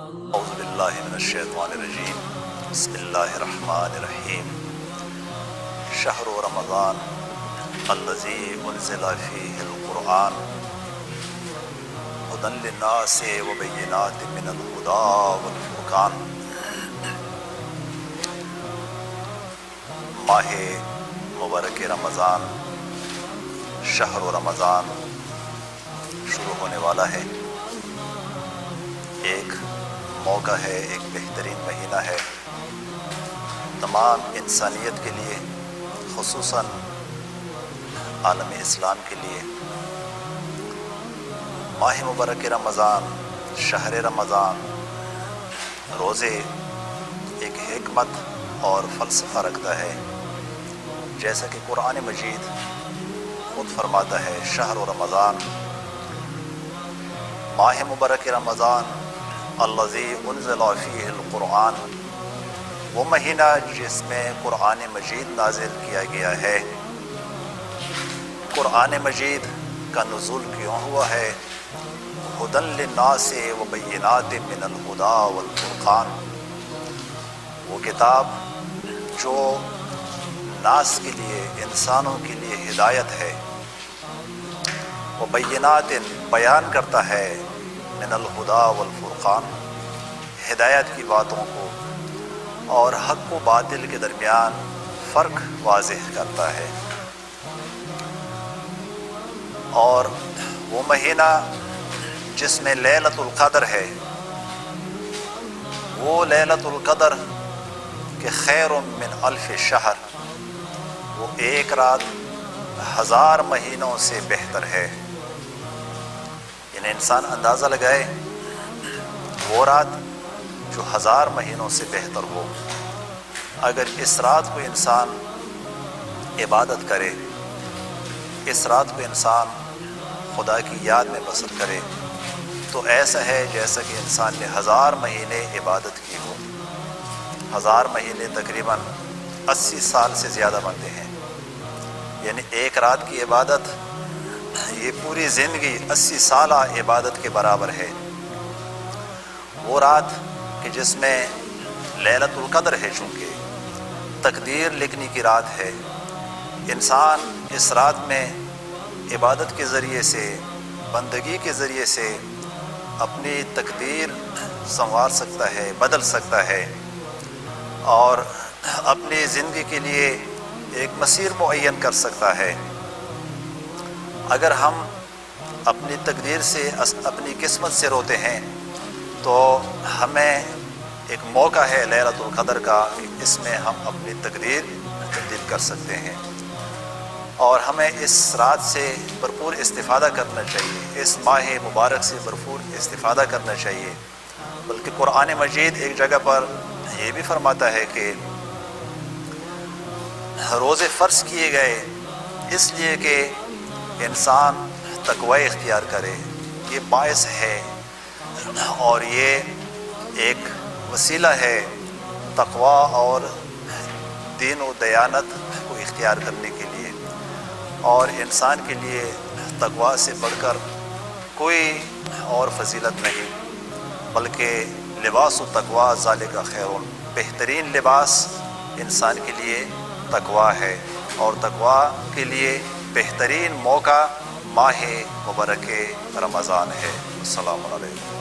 اعوذ باللہ من الشیطان الرجیم بسم اللہ الرحمن الرحیم شہر رمضان الذی انزل فیہ القرآن ھدی للناس وبینات من الہدی والفرقان۔ ماہ مبارک رمضان، شہر رمضان شروع ہونے والا ہے۔ ایک موقع ہے، ایک بہترین مہینہ ہے تمام انسانیت کے لیے، خصوصاً عالم اسلام کے لیے۔ ماہ مبارک رمضان، شہر رمضان، روزے ایک حکمت اور فلسفہ رکھتا ہے، جیسا کہ قرآن مجید خود فرماتا ہے شہر رمضان، ماہ مبارک رمضان الذی انزل فیہ القرآن، وہ مہینہ جس میں قرآن مجید نازل کیا گیا ہے۔ قرآن مجید کا نزول کیوں ہوا ہے؟ ھدی للناس وبینات من الہدی والفرقان، وہ کتاب جو ناس کے لیے، انسانوں کے لیے ہدایت ہے، وبینات بیان کرتا ہے، من الہدی والفرقان ہدایت کی باتوں کو اور حق و باطل کے درمیان فرق واضح کرتا ہے۔ اور وہ مہینہ جس میں لیلۃ القدر ہے، وہ لیلۃ القدر کہ خیر من الف شہر، وہ ایک رات 1000 مہینوں سے بہتر ہے۔ یعنی انسان اندازہ لگائے وہ رات جو 1000 مہینوں سے بہتر ہو، اگر اس رات کو انسان عبادت کرے، اس رات کو انسان خدا کی یاد میں بسر کرے، تو ایسا ہے جیسا کہ انسان نے 1000 مہینے عبادت کی ہو۔ 1000 مہینے تقریباً 80 سال سے زیادہ بنتے ہیں، یعنی ایک رات کی عبادت یہ پوری زندگی 80 سالہ عبادت کے برابر ہے۔ وہ رات کہ جس میں لیلۃ القدر ہے، چونکہ تقدیر لکھنے کی رات ہے، انسان اس رات میں عبادت کے ذریعے سے، بندگی کے ذریعے سے اپنی تقدیر سنوار سکتا ہے، بدل سکتا ہے، اور اپنی زندگی کے لیے ایک مسیر معین کر سکتا ہے۔ اگر ہم اپنی تقدیر سے، اپنی قسمت سے روتے ہیں، تو ہمیں ایک موقع ہے لیلۃ القدر کا کہ اس میں ہم اپنی تقدیر تبدیل کر سکتے ہیں، اور ہمیں اس رات سے بھرپور استفادہ کرنا چاہیے، اس ماہ مبارک سے بھرپور استفادہ کرنا چاہیے۔ بلکہ قرآن مجید ایک جگہ پر یہ بھی فرماتا ہے کہ روزے فرض کیے گئے اس لیے کہ انسان تقوی اختیار کرے، یہ باعث ہے اور یہ ایک وسیلہ ہے تقوی اور دین و دیانت کو اختیار کرنے کے لیے۔ اور انسان کے لیے تقوی سے بڑھ کر کوئی اور فضیلت نہیں، بلکہ لباس التقوی ذالک خیر، بہترین لباس انسان کے لیے تقوی ہے، اور تقوی کے لیے بہترین موقع ماہ مبارک رمضان ہے۔ السلام علیکم۔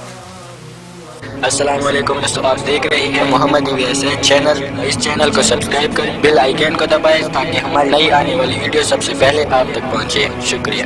السلام علیکم دوستو، آپ دیکھ رہے ہیں محمد EVSN چینل۔ اس چینل کو سبسکرائب کریں، بیل آئیکن کو دبائیں تاکہ ہماری نئی آنے والی ویڈیو سب سے پہلے آپ تک پہنچے۔ شکریہ۔